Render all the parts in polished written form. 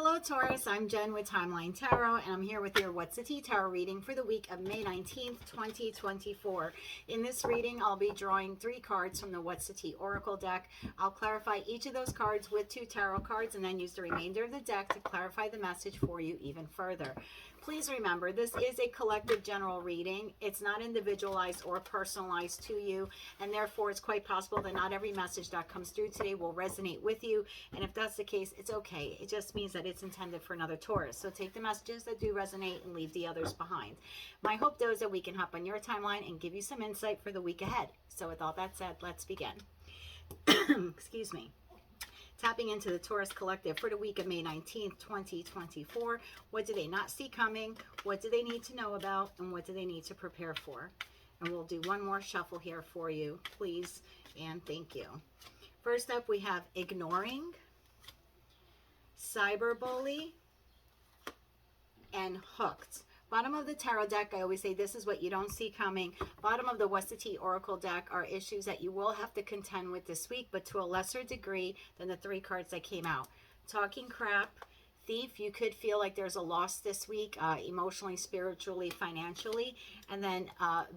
Hello Taurus, I'm Jen with Timeline Tarot, and I'm here with your What's the Tea Tarot reading for the week of May 19th, 2024. In this reading, I'll be drawing 3 cards from the What's the Tea Oracle deck. I'll clarify each of those cards with 2 tarot cards and then use the remainder of the deck to clarify the message for you even further. Please remember, this is a collective general reading. It's not individualized or personalized to you, and therefore it's quite possible that not every message that comes through today will resonate with you. And if that's the case, it's okay. It just means that it's intended for another Taurus. So take the messages that do resonate and leave the others behind. My hope, though, is that we can hop on your timeline and give you some insight for the week ahead. So with all that said, let's begin. Excuse me. Tapping into the Taurus collective for the week of May 19th, 2024. What do they not see coming? What do they need to know about? And what do they need to prepare for? And we'll do one more shuffle here for you, please, and thank you. First up, we have ignoring, cyberbully, and hooked. Bottom of the tarot deck, I always say this is what you don't see coming. Bottom of the What's the Tea Oracle deck are issues that you will have to contend with this week, but to a lesser degree than the 3 cards that came out. Talking crap, thief, you could feel like there's a loss this week, emotionally, spiritually, financially, and then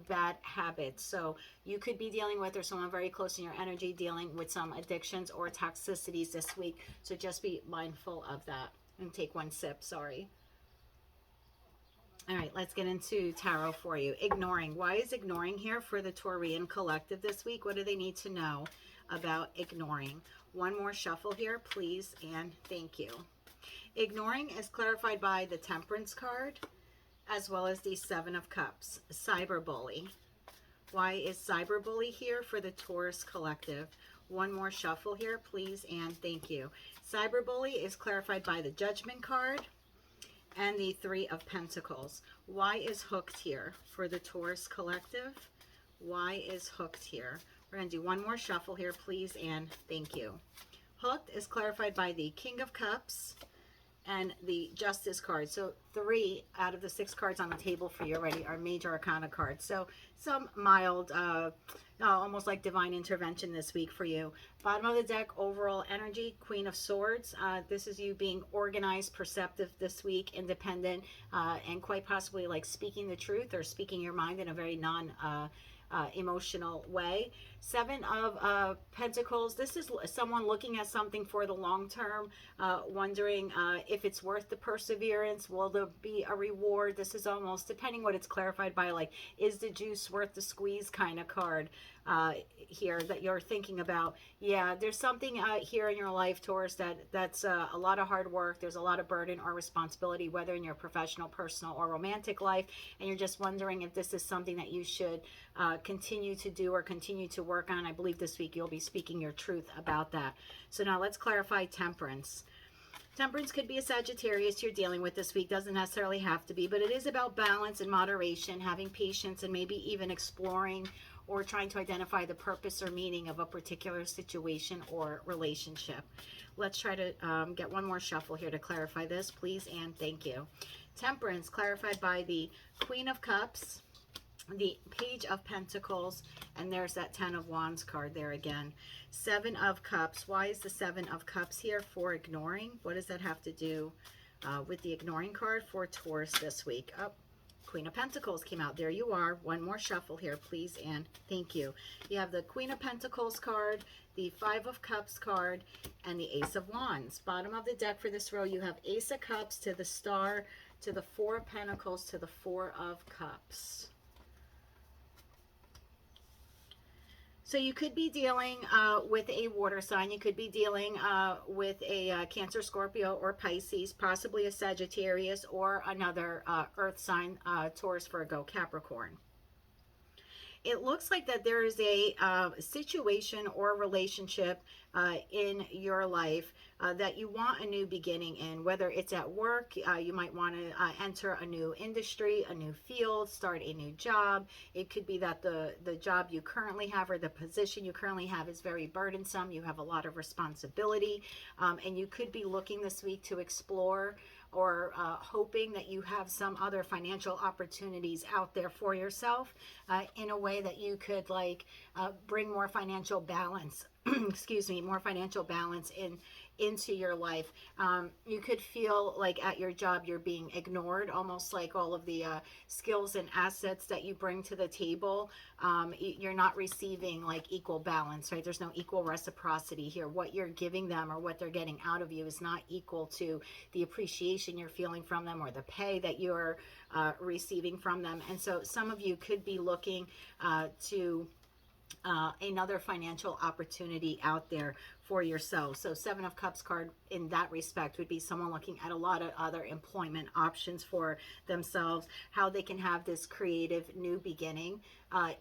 bad habits. So you could be dealing with, or someone very close in your energy, dealing with some addictions or toxicities this week. So just be mindful of that. And take one sip, sorry. All right, let's get into tarot for you. Ignoring. Why is ignoring here for the Taurian collective this week? What do they need to know about ignoring? One more shuffle here, please, and thank you. Ignoring is clarified by the Temperance card, as well as the 7 of Cups. Cyberbully. Why is cyberbully here for the Taurus collective? One more shuffle here, please, and thank you. Cyberbully is clarified by the Judgment card and the 3 of Pentacles. Why is hooked here for the Taurus collective? Why is hooked here? We're going to do one more shuffle here, please, and thank you. Hooked is clarified by the King of Cups and the Justice card. So 3 out of the 6 cards on the table for you already are major arcana cards. So some mild, almost like divine intervention this week for you. Bottom of the deck, overall energy, Queen of Swords. This is you being organized, perceptive this week, independent, and quite possibly like speaking the truth or speaking your mind in a very emotional way. 7 of Pentacles. This is someone looking at something for the long term, wondering if it's worth the perseverance. Will there be a reward? This is almost, depending what it's clarified by, like, is the juice worth the squeeze kind of card here that you're thinking about. Yeah, there's something here in your life, Taurus, that's a lot of hard work. There's a lot of burden or responsibility, whether in your professional, personal, or romantic life, and you're just wondering if this is something that you should continue to do or continue to work on. I believe this week you'll be speaking your truth about that. So now let's clarify Temperance. Temperance could be a Sagittarius you're dealing with this week. Doesn't necessarily have to be, but it is about balance and moderation, having patience, and maybe even exploring or trying to identify the purpose or meaning of a particular situation or relationship. Let's try to get one more shuffle here to clarify this, please, and thank you. Temperance, clarified by the Queen of Cups, the Page of Pentacles, and there's that 10 of Wands card there again. 7 of Cups. Why is the 7 of Cups here for ignoring? What does that have to do with the ignoring card for Taurus this week? Oh, Queen of Pentacles came out. There you are. One more shuffle here, please, and thank you. You have the Queen of Pentacles card, the 5 of Cups card, and the Ace of Wands. Bottom of the deck for this row, you have Ace of Cups to the Star, to the 4 of Pentacles, to the 4 of Cups. So you could be dealing with a water sign. You could be dealing with a Cancer, Scorpio, or Pisces, possibly a Sagittarius, or another earth sign, Taurus, Virgo, Capricorn. It looks like that there is a situation or relationship in your life that you want a new beginning in, whether it's at work. You might want to enter a new industry, a new field, start a new job. It could be that the job you currently have or the position you currently have is very burdensome. You have a lot of responsibility, and you could be looking this week to explore or hoping that you have some other financial opportunities out there for yourself in a way that you could bring more financial balance excuse me, more financial balance into your life. You could feel like at your job you're being ignored, almost like all of the skills and assets that you bring to the table, you're not receiving like equal balance, right? There's no equal reciprocity here. What you're giving them or what they're getting out of you is not equal to the appreciation you're feeling from them or the pay that you're receiving from them. And so some of you could be looking to another financial opportunity out there for yourself. So Seven of Cups card in that respect would be someone looking at a lot of other employment options for themselves, how they can have this creative new beginning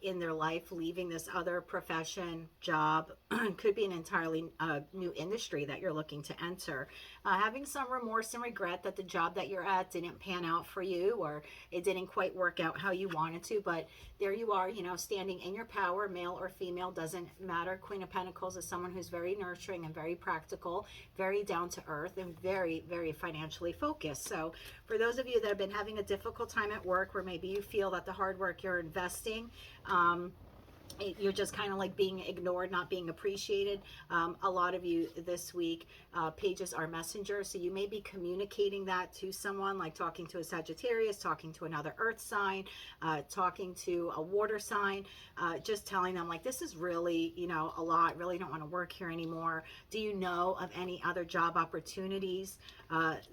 in their life, leaving this other profession, job, could be an entirely new industry that you're looking to enter. Having some remorse and regret that the job that you're at didn't pan out for you, or it didn't quite work out how you wanted to, but there you are, you know, standing in your power, male or female, doesn't matter. Queen of Pentacles is someone who's very nurturing and very practical, very down to earth, and very, very financially focused. So for those of you that have been having a difficult time at work, where maybe you feel that the hard work you're investing, you're just kind of like being ignored, not being appreciated. A lot of you this week, pages are messengers, so you may be communicating that to someone, like talking to a Sagittarius, talking to another earth sign, talking to a water sign, just telling them like, this is really, you know, a lot, really don't want to work here anymore. Do you know of any other job opportunities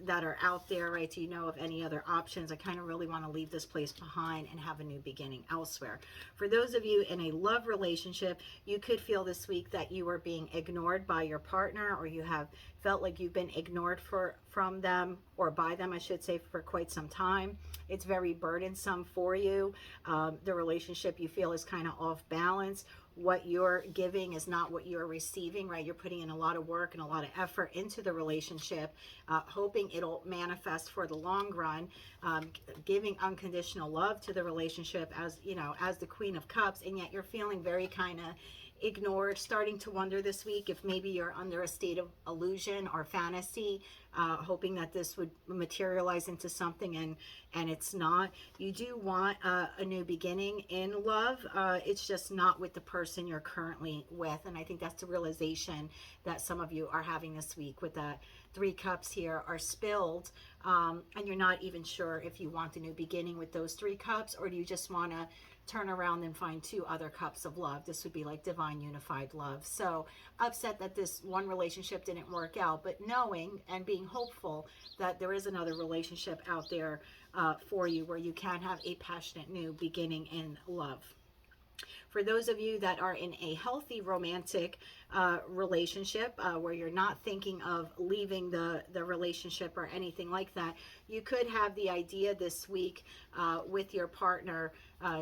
that are out there, right? Do you know of any other options? I kind of really want to leave this place behind and have a new beginning elsewhere. For those of you in a love relationship, you could feel this week that you are being ignored by your partner, or you have felt like you've been ignored from them, or by them, I should say, for quite some time. It's very burdensome for you. The relationship you feel is kind of off balance. What you're giving is not what you're receiving, right? You're putting in a lot of work and a lot of effort into the relationship, hoping it'll manifest for the long run, giving unconditional love to the relationship as, you know, as the Queen of Cups, and yet you're feeling very kind of ignored, starting to wonder this week if maybe you're under a state of illusion or fantasy, hoping that this would materialize into something, and it's not. You do want a new beginning in love. It's just not with the person you're currently with, and I think that's the realization that some of you are having this week, with that Three Cups here are spilled, and you're not even sure if you want a new beginning with those Three Cups, or do you just want to turn around and find two other cups of love. This would be like divine unified love. So upset that this one relationship didn't work out, but knowing and being hopeful that there is another relationship out there for you, where you can have a passionate new beginning in love. For those of you that are in a healthy romantic relationship, where you're not thinking of leaving the relationship or anything like that, you could have the idea this week with your partner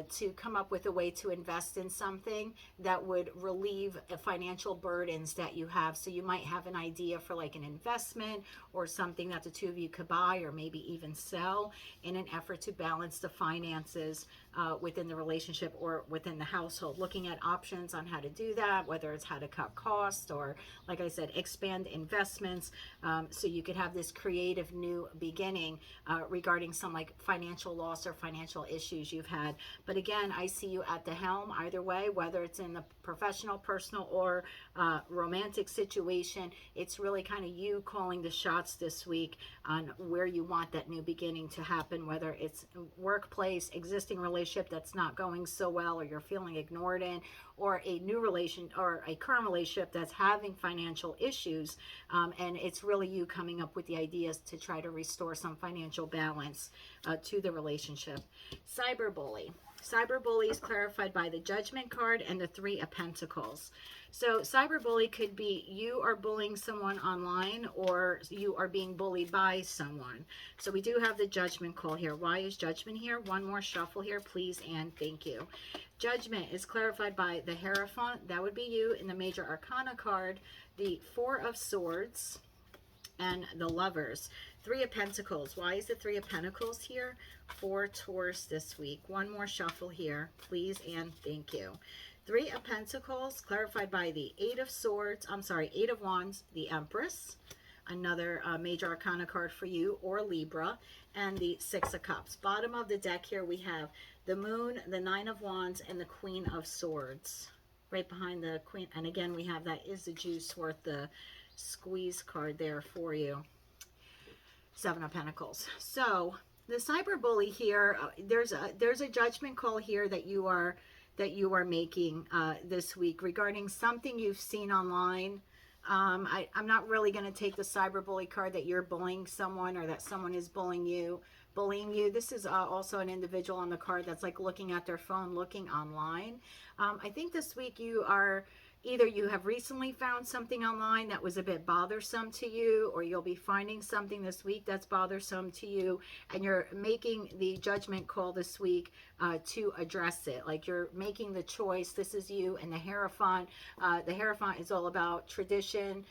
to come up with a way to invest in something that would relieve financial burdens that you have. So you might have an idea for like an investment or something that the two of you could buy, or maybe even sell, in an effort to balance the finances within the relationship or within the household. Looking at options on how to do that, whether it's how to cut costs, or, like I said, expand investments, so you could have this creative new beginning regarding some like financial loss or financial issues you've had. But again, I see you at the helm either way, whether it's in the professional, personal, or romantic situation. It's really kind of you calling the shots this week on where you want that new beginning to happen, whether it's workplace, existing relationship that's not going so well, or you're feeling ignored in, or a new relation or a current relationship that's having financial issues, and it's really you coming up with the ideas to try to restore some financial balance to the relationship. Cyberbully. Cyberbully is clarified by the Judgment card and the Three of Pentacles. So cyberbully could be you are bullying someone online, or you are being bullied by someone. So we do have the Judgment call here. Why is Judgment here? One more shuffle here, please, and thank you. Judgment is clarified by the Hierophant. That would be you. In the Major Arcana card, the Four of Swords and the Lovers. Three of Pentacles. Why is the Three of Pentacles here? For Taurus this week. One more shuffle here, please, and thank you. Three of Pentacles, clarified by the Eight of Swords, Eight of Wands, the Empress, another Major Arcana card for you, or Libra, and the Six of Cups. Bottom of the deck here, we have the Moon, the Nine of Wands, and the Queen of Swords. Right behind the Queen, and again, we have that, is the juice worth the squeeze card there for you. Seven of Pentacles. So the cyber bully here, there's a judgment call here that you are making this week regarding something you've seen online. I'm not really going to take the cyber bully card that you're bullying someone or that someone is bullying you. This is also an individual on the card that's like looking at their phone, looking online. I think this week you are either you have recently found something online that was a bit bothersome to you, or you'll be finding something this week that's bothersome to you, and you're making the judgment call this week to address it. Like you're making the choice. This is you and the Hierophant. The Hierophant is all about tradition,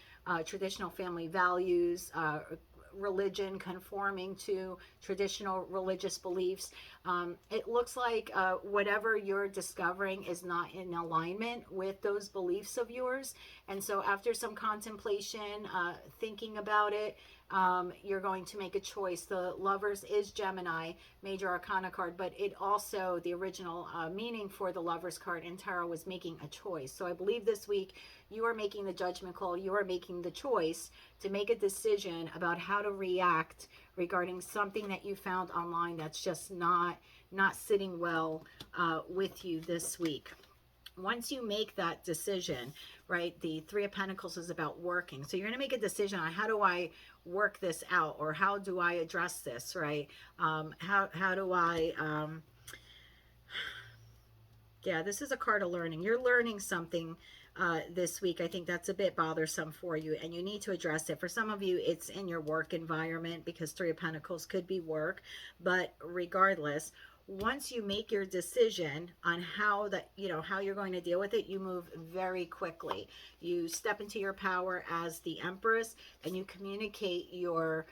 traditional family values, religion, conforming to traditional religious beliefs. It looks like whatever you're discovering is not in alignment with those beliefs of yours. And so after some contemplation, thinking about it, you're going to make a choice. The Lovers is Gemini, major arcana card, but it also, the original meaning for the Lovers card in tarot was making a choice. So I believe this week you are making the judgment call. You are making the choice to make a decision about how to react regarding something that you found online that's just not sitting well with you this week. Once you make that decision, right, the Three of Pentacles is about working. So you're going to make a decision on how do I work this out, or how do I address this, right? How do I, yeah, this is a card of learning. You're learning something this week. I think that's a bit bothersome for you, and you need to address it. For some of you, it's in your work environment, because Three of Pentacles could be work. But regardless, once you make your decision on how how you're going to deal with it, you move very quickly. You step into your power as the Empress, and you communicate your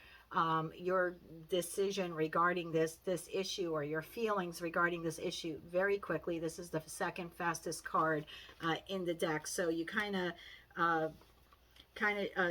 decision regarding this issue, or your feelings regarding this issue, very quickly. This is the second fastest card in the deck. So you kind of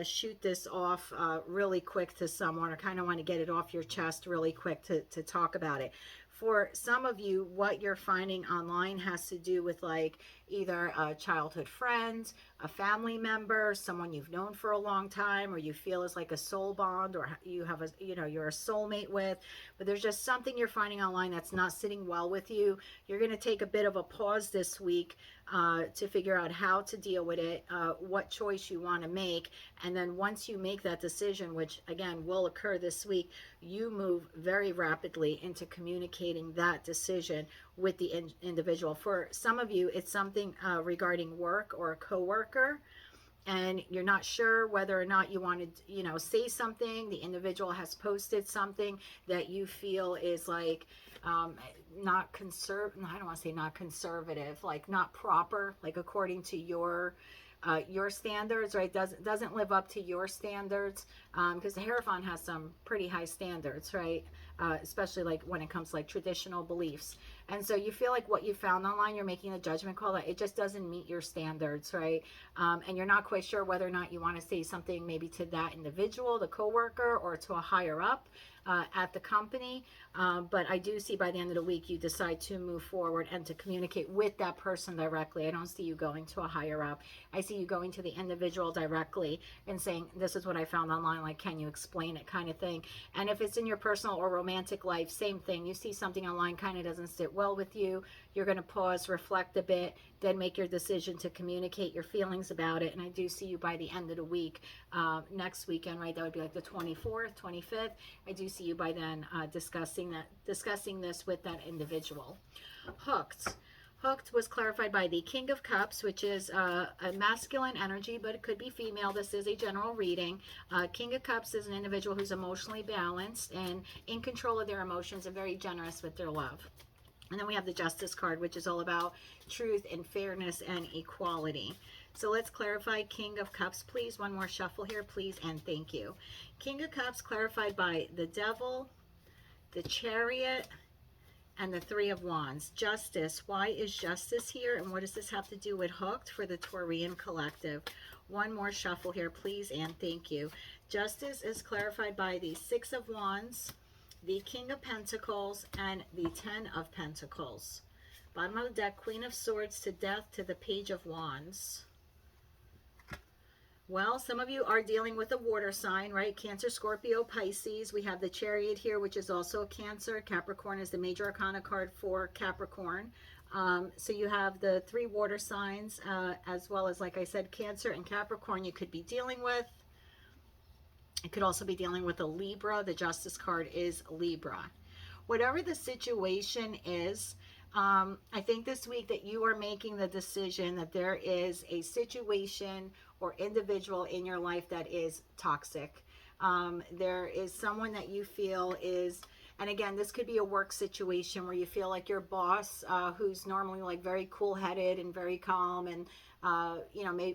shoot this off really quick to someone, or kind of want to get it off your chest really quick to talk about it. For some of you, what you're finding online has to do with like either a childhood friend, a family member, someone you've known for a long time, or you feel is like a soul bond, or you have you're a soulmate with. But there's just something you're finding online that's not sitting well with you. You're going to take a bit of a pause this week to figure out how to deal with it, what choice you want to make. And then once you make that decision, which again will occur this week, you move very rapidly into communicating that decision with the individual. For some of you, it's something regarding work or a coworker, and you're not sure whether or not you want to say something. The individual has posted something that you feel is like I don't want to say not conservative, like not proper, like according to your standards, right? Doesn't live up to your standards, because the Hierophant has some pretty high standards, right? Especially like when it comes to like traditional beliefs. And so you feel like what you found online, you're making a judgment call that it just doesn't meet your standards, right? And you're not quite sure whether or not you want to say something maybe to that individual, the coworker, or to a higher up at the company. But I do see by the end of the week, you decide to move forward and to communicate with that person directly. I don't see you going to a higher up. I see you going to the individual directly and saying, this is what I found online, like, can you explain it, kind of thing. And if it's in your personal or romantic life, same thing. You see something online kind of doesn't sit well with you, you're going to pause, reflect a bit, then make your decision to communicate your feelings about it. And I do see you by the end of the week, next weekend, right? That would be like the 24th, 25th. I do see you by then discussing this with that individual. Hooked was clarified by the King of Cups, which is a masculine energy, but it could be female. This is a general reading. King of Cups is an individual who's emotionally balanced and in control of their emotions and very generous with their love. And then we have the Justice card, which is all about truth and fairness and equality. So let's clarify King of Cups, please. One more shuffle here, please, and thank you. King of Cups clarified by the Devil, the Chariot, and the Three of Wands. Justice. Why is justice here, and what does this have to do with Hooked for the Taurian collective? One more shuffle here, please, and thank you. Justice is clarified by the Six of Wands, the King of Pentacles, and the Ten of Pentacles. Bottom of the deck, Queen of Swords to Death to the Page of Wands. Well, some of you are dealing with a water sign, right? Cancer, Scorpio, Pisces. We have the Chariot here, which is also a Cancer. Capricorn is the major arcana card for Capricorn. So you have the three water signs, as well as, like I said, Cancer and Capricorn you could be dealing with. It could also be dealing with a Libra. The Justice card is Libra. Whatever the situation is, I think this week that you are making the decision that there is a situation or individual in your life that is toxic. There is someone that you feel is, and again, this could be a work situation where you feel like your boss, who's normally like very cool-headed and very calm and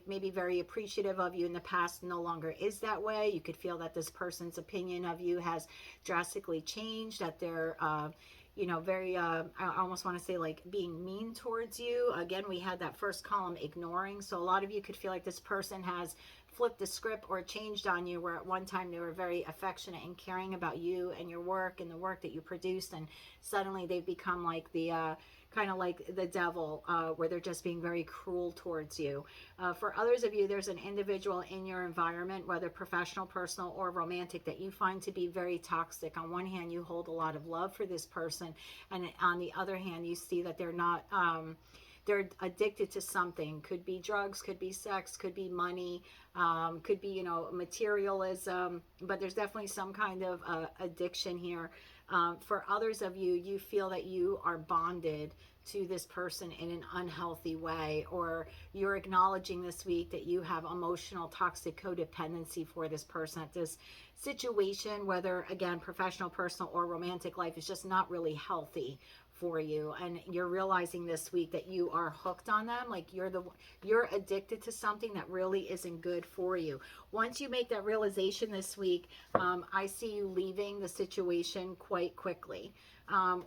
maybe very appreciative of you in the past, no longer is that way. You could feel that this person's opinion of you has drastically changed, that they're very, I almost want to say like being mean towards you. Again, we had that first column, ignoring. So a lot of you could feel like this person has flipped the script or changed on you, where at one time they were very affectionate and caring about you and your work and the work that you produced, and suddenly they've become like the kind of like the devil, where they're just being very cruel towards you. For others of you, there's an individual in your environment, whether professional, personal, or romantic, that you find to be very toxic. On one hand, you hold a lot of love for this person, and on the other hand, you see that they're not they're addicted to something. Could be drugs, could be sex, could be money, could be materialism, but there's definitely some kind of addiction here. For others of you, you feel that you are bonded to this person in an unhealthy way, or you're acknowledging this week that you have emotional toxic codependency for this person. That this situation, whether again professional, personal, or romantic life, is just not really healthy for you, and you're realizing this week that you are hooked on them, like you're addicted to something that really isn't good for you. Once you make that realization this week, I see you leaving the situation quite quickly,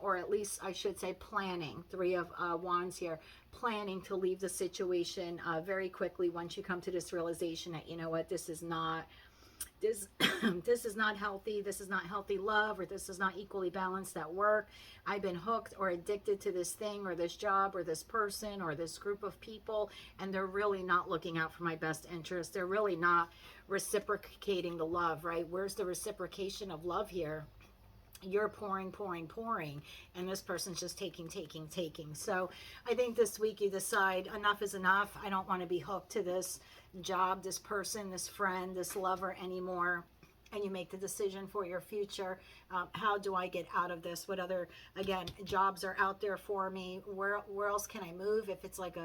or at least I should say planning. Three of Wands here, planning to leave the situation very quickly once you come to this realization that, you know what, this is not this is not healthy. This is not healthy love, or this is not equally balanced at work. I've been hooked or addicted to this thing or this job or this person or this group of people, and they're really not looking out for my best interest. They're really not reciprocating the love, right? Where's the reciprocation of love here? You're pouring, pouring, pouring, and this person's just taking, taking, taking. So I think this week you decide enough is enough. I don't want to be hooked to this job, this person, this friend, this lover anymore. And you make the decision for your future. How do I get out of this? What other, again, jobs are out there for me? Where else can I move? If it's like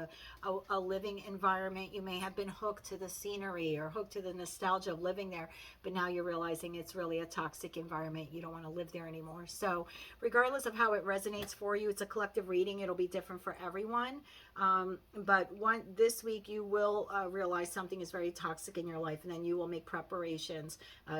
a living environment, you may have been hooked to the scenery or hooked to the nostalgia of living there, but now you're realizing it's really a toxic environment. You don't want to live there anymore. So regardless of how it resonates for you, it's a collective reading. It'll be different for everyone. But this week you will realize something is very toxic in your life, and then you will make preparations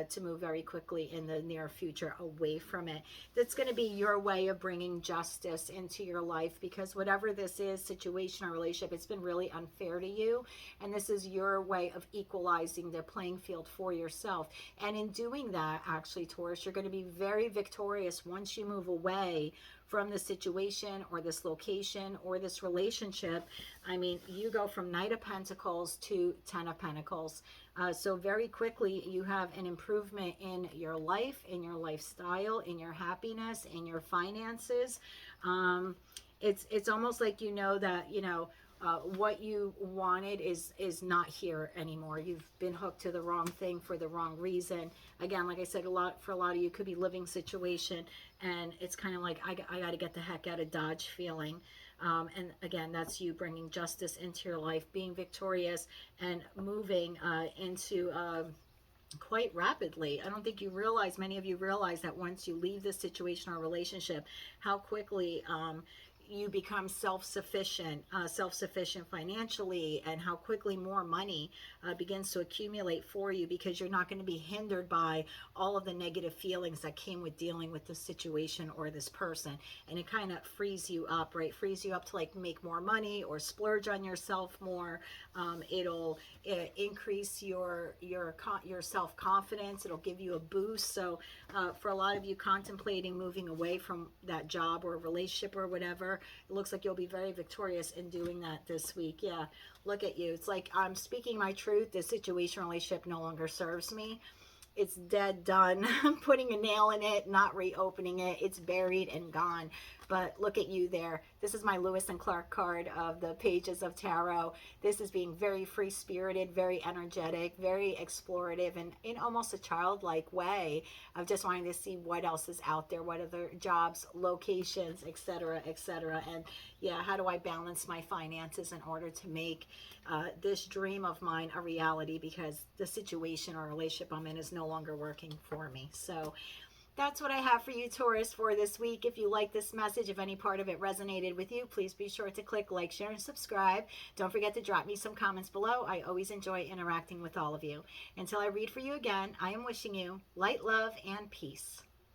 to move very quickly in the near future away from it. That's going to be your way of bringing justice into your life, because whatever this is, situation or relationship, it's been really unfair to you, and this is your way of equalizing the playing field for yourself. And in doing that, actually, Taurus, you're going to be very victorious once you move away from the situation or this location or this relationship. I mean, you go from Knight of Pentacles to Ten of Pentacles. So very quickly you have an improvement in your life, in your lifestyle, in your happiness, in your finances. It's almost like that what you wanted is not here anymore. You've been hooked to the wrong thing for the wrong reason. Again, like I said, for a lot of you, could be living situation, and it's kind of like I got to get the heck out of Dodge feeling. And again, that's you bringing justice into your life, being victorious, and moving into quite rapidly. I don't think many of you realize that once you leave this situation or relationship, how quickly you become self-sufficient financially, and how quickly more money begins to accumulate for you, because you're not going to be hindered by all of the negative feelings that came with dealing with this situation or this person. And it kind of frees you up, right? Frees you up to like make more money or splurge on yourself more. It'll increase your self-confidence. It'll give you a boost. So for a lot of you contemplating moving away from that job or relationship or whatever, war. It looks like you'll be very victorious in doing that this week. Yeah, look at you. It's like I'm speaking my truth. This situation, relationship no longer serves me. It's dead, done. I'm putting a nail in it, not reopening it. It's buried and gone. But look at you there. This is my Lewis and Clark card of the pages of tarot. This is being very free-spirited, very energetic, very explorative, and in almost a childlike way of just wanting to see what else is out there, what other jobs, locations, etc., etc. And yeah, how do I balance my finances in order to make this dream of mine a reality, because the situation or relationship I'm in is no longer working for me. So that's what I have for you, Taurus, for this week. If you like this message, if any part of it resonated with you, please be sure to click like, share, and subscribe. Don't forget to drop me some comments below. I always enjoy interacting with all of you. Until I read for you again, I am wishing you light, love, and peace.